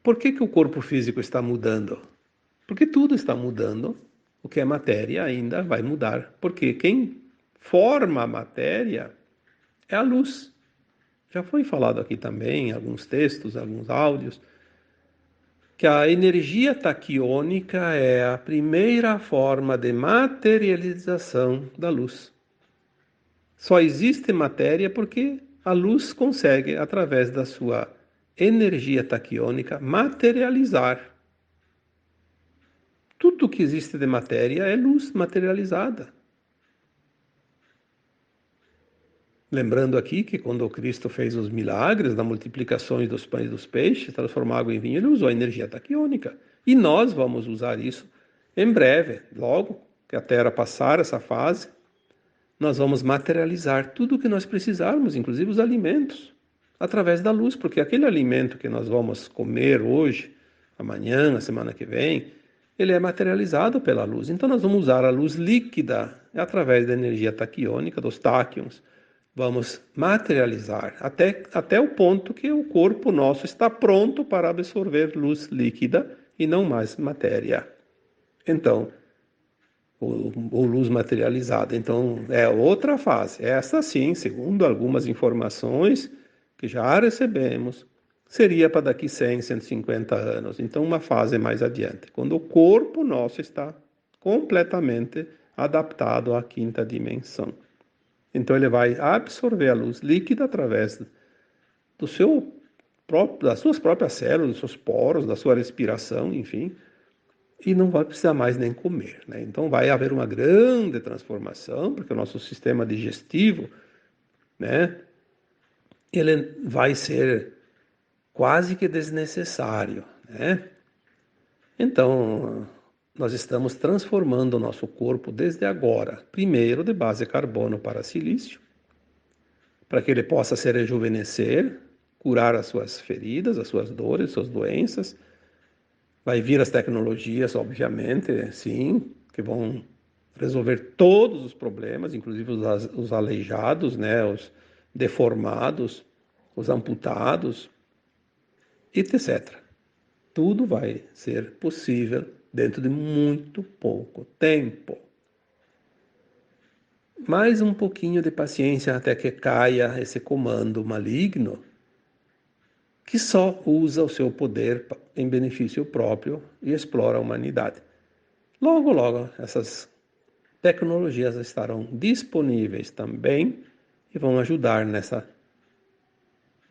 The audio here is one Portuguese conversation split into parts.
Por que o corpo físico está mudando? Porque tudo está mudando. O que é matéria ainda vai mudar. Porque quem forma a matéria é a luz. Já foi falado aqui também, em alguns textos, alguns áudios, que a energia taquiônica é a primeira forma de materialização da luz. Só existe matéria porque a luz consegue, através da sua energia taquiônica, materializar. Tudo que existe de matéria é luz materializada. Lembrando aqui que quando Cristo fez os milagres da multiplicação dos pães e dos peixes, transformar água em vinho, ele usou a energia taquiônica. E nós vamos usar isso em breve, logo que a Terra passar essa fase, nós vamos materializar tudo o que nós precisarmos, inclusive os alimentos, através da luz, porque aquele alimento que nós vamos comer hoje, amanhã, na semana que vem, ele é materializado pela luz. Então nós vamos usar a luz líquida através da energia taquiônica, dos táquions. Vamos materializar até o ponto que o corpo nosso está pronto para absorver luz líquida e não mais matéria. Então, ou luz materializada. Então, é outra fase. Essa sim, segundo algumas informações que já recebemos, seria para daqui 100, 150 anos. Então, uma fase mais adiante, quando o corpo nosso está completamente adaptado à quinta dimensão. Então, ele vai absorver a luz líquida através das suas próprias células, dos seus poros, da sua respiração, enfim, e não vai precisar mais nem comer, né? Então vai haver uma grande transformação, porque o nosso sistema digestivo, né, ele vai ser quase que desnecessário, né? Então, nós estamos transformando o nosso corpo desde agora, primeiro de base carbono para silício, para que ele possa se rejuvenescer, curar as suas feridas, as suas dores, as suas doenças. Vai vir as tecnologias, obviamente, sim, que vão resolver todos os problemas, inclusive os aleijados, né, os deformados, os amputados, etc. Tudo vai ser possível dentro de muito pouco tempo. Mais um pouquinho de paciência até que caia esse comando maligno que só usa o seu poder em benefício próprio e explora a humanidade. Logo, logo, essas tecnologias estarão disponíveis também e vão ajudar nessa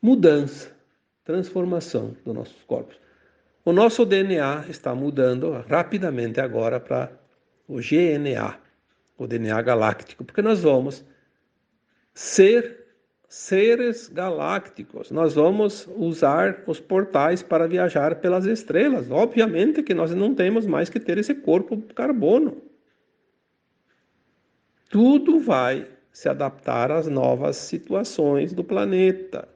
mudança, transformação dos nossos corpos. O nosso DNA está mudando rapidamente agora para o GNA, o DNA galáctico, porque nós vamos ser seres galácticos. Nós vamos usar os portais para viajar pelas estrelas. Obviamente que nós não temos mais que ter esse corpo carbono. Tudo vai se adaptar às novas situações do planeta.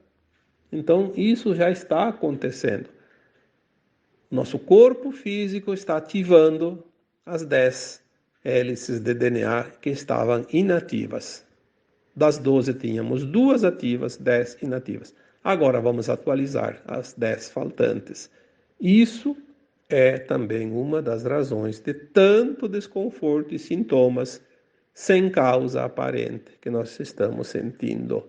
Então, isso já está acontecendo. Nosso corpo físico está ativando as 10 hélices de DNA que estavam inativas. Das 12 tínhamos 2 ativas, 10 inativas. Agora vamos atualizar as 10 faltantes. Isso é também uma das razões de tanto desconforto e sintomas sem causa aparente que nós estamos sentindo.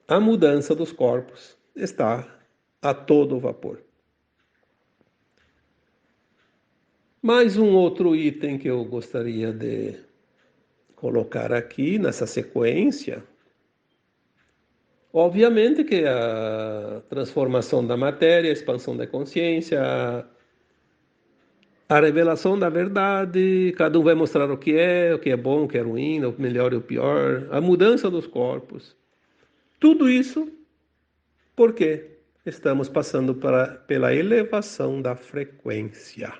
A mudança dos corpos está a todo vapor. Mais um outro item que eu gostaria de colocar aqui nessa sequência. Obviamente que a transformação da matéria, a expansão da consciência, a revelação da verdade, cada um vai mostrar o que é bom, o que é ruim, o melhor e o pior, a mudança dos corpos. Tudo isso porque estamos passando pela elevação da frequência.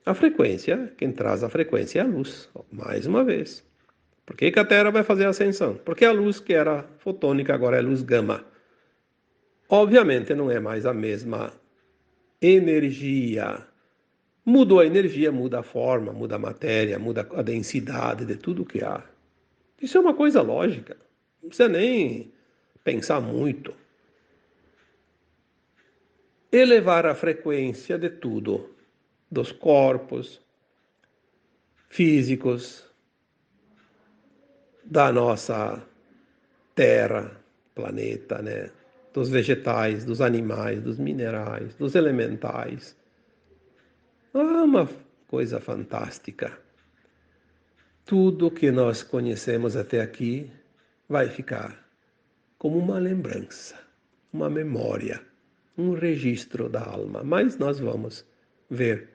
A frequência, quem traz a frequência é a luz, mais uma vez. Por que a Terra vai fazer a ascensão? Porque a luz que era fotônica agora é luz gama. Obviamente não é mais a mesma energia. Mudou a energia, muda a forma, muda a matéria, muda a densidade de tudo que há. Isso é uma coisa lógica. Não precisa nem pensar muito. elevar a frequência de tudo, dos corpos físicos, da nossa Terra, planeta, né? Dos vegetais, dos animais, dos minerais, dos elementais. Ah, uma coisa fantástica. Tudo que nós conhecemos até aqui vai ficar como uma lembrança, uma memória, um registro da alma. Mas nós vamos ver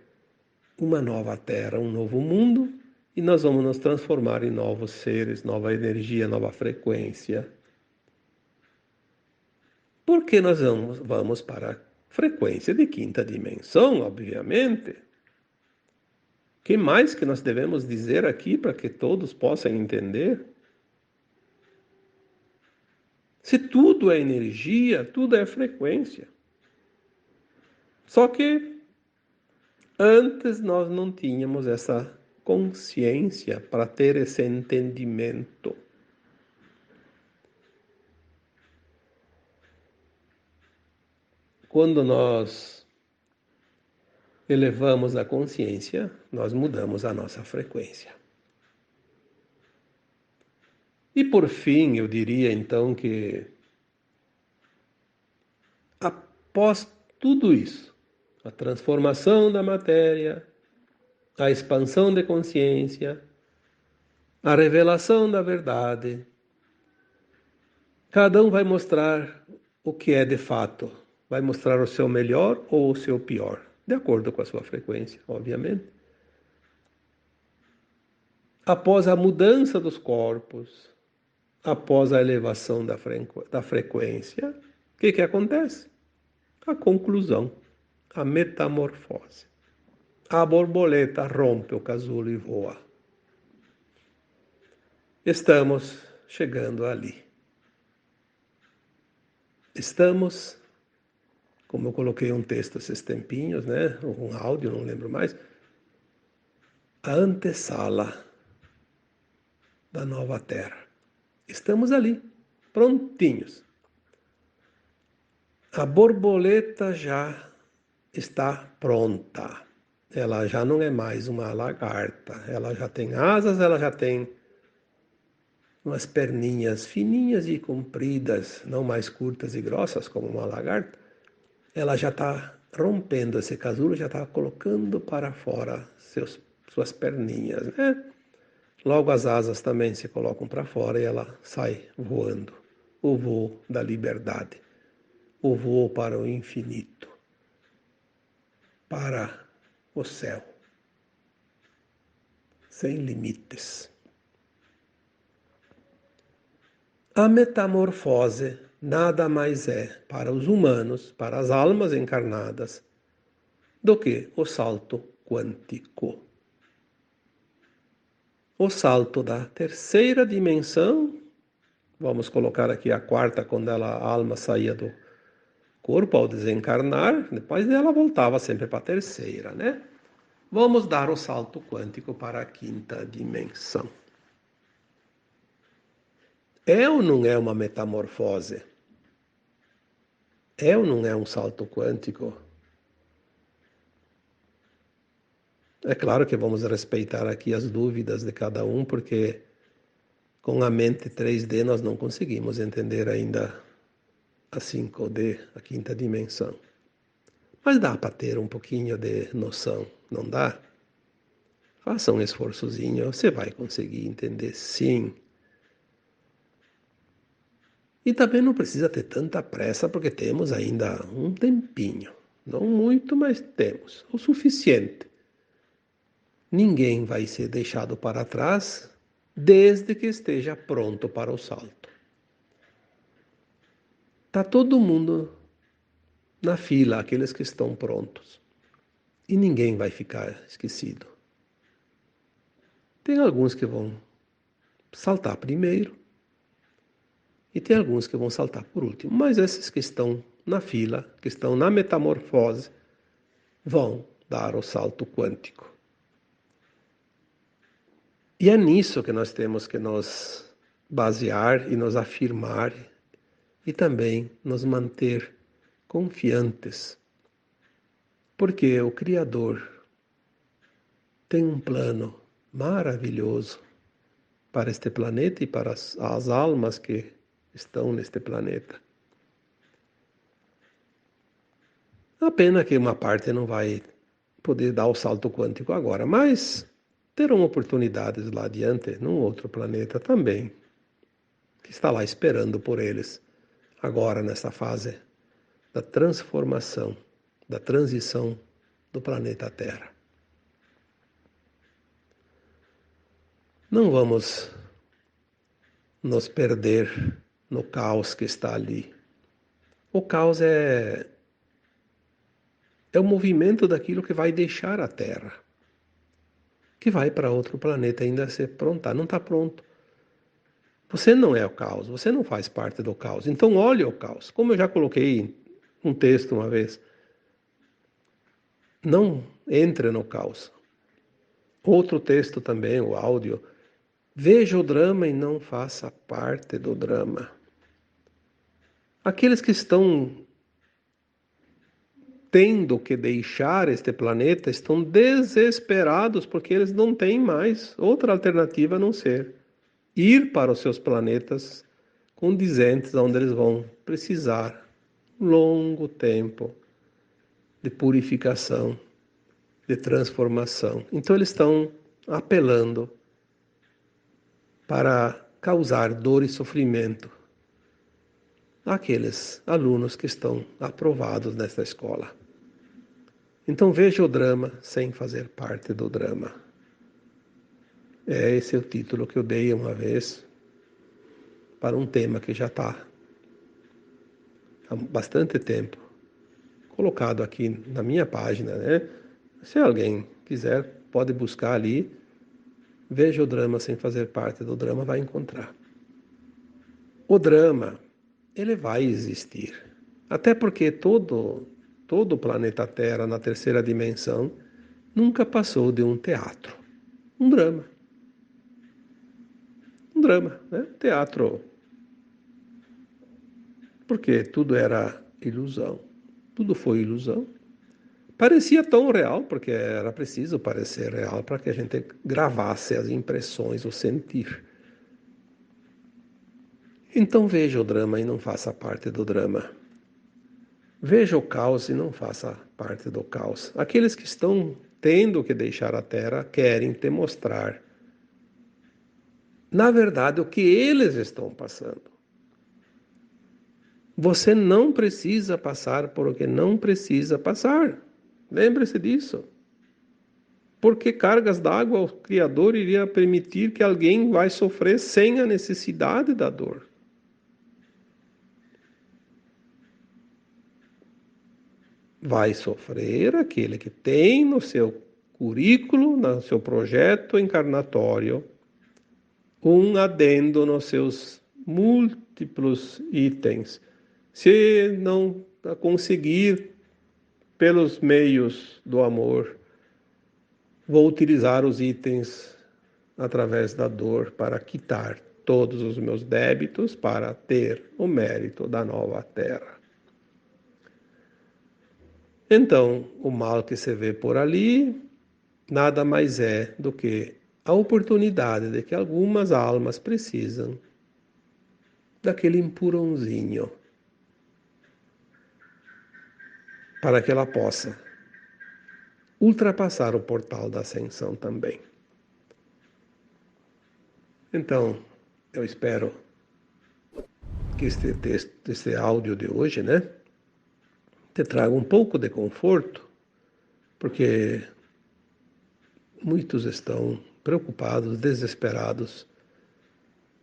uma nova terra, um novo mundo, e nós vamos nos transformar em novos seres, nova energia, nova frequência. Porque nós vamos para a frequência de quinta dimensão, obviamente. O que mais que nós devemos dizer aqui para que todos possam entender? Se tudo é energia, tudo é frequência. Só que antes nós não tínhamos essa consciência para ter esse entendimento. Quando nós elevamos a consciência, nós mudamos a nossa frequência. E por fim, eu diria então que após tudo isso, a transformação da matéria, a expansão de consciência, a revelação da verdade, cada um vai mostrar o que é de fato, vai mostrar o seu melhor ou o seu pior, de acordo com a sua frequência, obviamente. Após a mudança dos corpos, após a elevação da frequência, o que acontece? A conclusão, a metamorfose. A borboleta rompe o casulo e voa. Estamos chegando ali. Estamos, como eu coloquei um texto esses tempinhos, né? Um áudio, não lembro mais, a antessala da nova terra. Estamos ali, prontinhos. A borboleta já está pronta. Ela já não é mais uma lagarta. Ela já tem asas, ela já tem umas perninhas fininhas e compridas, não mais curtas e grossas como uma lagarta. Ela já está rompendo esse casulo, já está colocando para fora suas perninhas, né? Logo as asas também se colocam para fora e ela sai voando. O voo da liberdade, o voo para o infinito, para o céu, sem limites. A metamorfose nada mais é para os humanos, para as almas encarnadas, do que o salto quântico. O salto da terceira dimensão, vamos colocar aqui a quarta, quando a alma saía do corpo ao desencarnar, depois ela voltava sempre para a terceira, né? Vamos dar o salto quântico para a quinta dimensão. É ou não é uma metamorfose? É ou não é um salto quântico? É claro que vamos respeitar aqui as dúvidas de cada um, porque com a mente 3D nós não conseguimos entender ainda a 5D, a quinta dimensão. Mas dá para ter um pouquinho de noção, não dá? Faça um esforçozinho, você vai conseguir entender sim. E também não precisa ter tanta pressa, porque temos ainda um tempinho. Não muito, mas temos o suficiente. Ninguém vai ser deixado para trás desde que esteja pronto para o salto. Está todo mundo na fila, aqueles que estão prontos. E ninguém vai ficar esquecido. Tem alguns que vão saltar primeiro e tem alguns que vão saltar por último. Mas esses que estão na fila, que estão na metamorfose, vão dar o salto quântico. E é nisso que nós temos que nos basear e nos afirmar e também nos manter confiantes Porque o Criador tem um plano maravilhoso para este planeta e para as almas que estão neste planeta. A pena que uma parte não vai poder dar o salto quântico agora, mas terão oportunidades lá adiante, num outro planeta também, que está lá esperando por eles, agora nessa fase da transformação, da transição do planeta Terra. Não vamos nos perder no caos que está ali. O caos é o movimento daquilo que vai deixar a Terra, que vai para outro planeta ainda se prontar. Não está pronto. Você não é o caos, você não faz parte do caos. Então olhe o caos. Como eu já coloquei um texto uma vez, não entre no caos. Outro texto também, o áudio, veja o drama e não faça parte do drama. Aqueles que estão tendo que deixar este planeta estão desesperados porque eles não têm mais outra alternativa a não ser ir para os seus planetas condizentes, onde eles vão precisar um longo tempo de purificação, de transformação. Então eles estão apelando para causar dor e sofrimento àqueles alunos que estão aprovados nessa escola. Então veja o drama sem fazer parte do drama. Esse é o título que eu dei uma vez para um tema que já está há bastante tempo colocado aqui na minha página, né? Se alguém quiser, pode buscar ali, veja o drama sem fazer parte do drama, vai encontrar. O drama, ele vai existir. Até porque todo o planeta Terra, na terceira dimensão, nunca passou de um teatro. Um drama. Um drama, né? Teatro. Porque tudo era ilusão. Tudo foi ilusão. Parecia tão real, porque era preciso parecer real para que a gente gravasse as impressões, o sentir. Então veja o drama e não faça parte do drama. Veja o caos e não faça parte do caos. Aqueles que estão tendo que deixar a Terra querem te mostrar, na verdade, o que eles estão passando. Você não precisa passar por o que não precisa passar. Lembre-se disso. Porque cargas d'água o Criador iria permitir que alguém vai sofrer sem a necessidade da dor. Vai sofrer aquele que tem no seu currículo, no seu projeto encarnatório, um adendo nos seus múltiplos itens. Se não conseguir pelos meios do amor, vou utilizar os itens através da dor para quitar todos os meus débitos para ter o mérito da nova terra. Então, o mal que se vê por ali nada mais é do que a oportunidade de que algumas almas precisam daquele empurrãozinho para que ela possa ultrapassar o portal da ascensão também. Então, eu espero que este texto, este áudio de hoje, né, te traga um pouco de conforto, porque muitos estão preocupados, desesperados,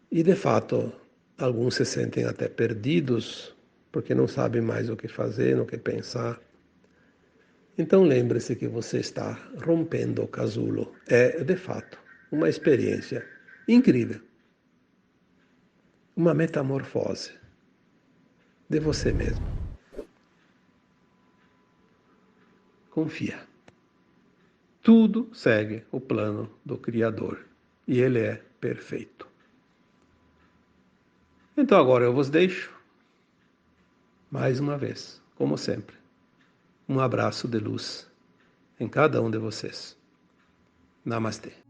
e de fato, alguns se sentem até perdidos, porque não sabem mais o que fazer, o que pensar. Então lembre-se que você está rompendo o casulo. É, de fato, uma experiência incrível. Uma metamorfose de você mesmo. Confia. Tudo segue o plano do Criador. E ele é perfeito. Então agora eu vos deixo, mais uma vez, como sempre, um abraço de luz em cada um de vocês. Namastê.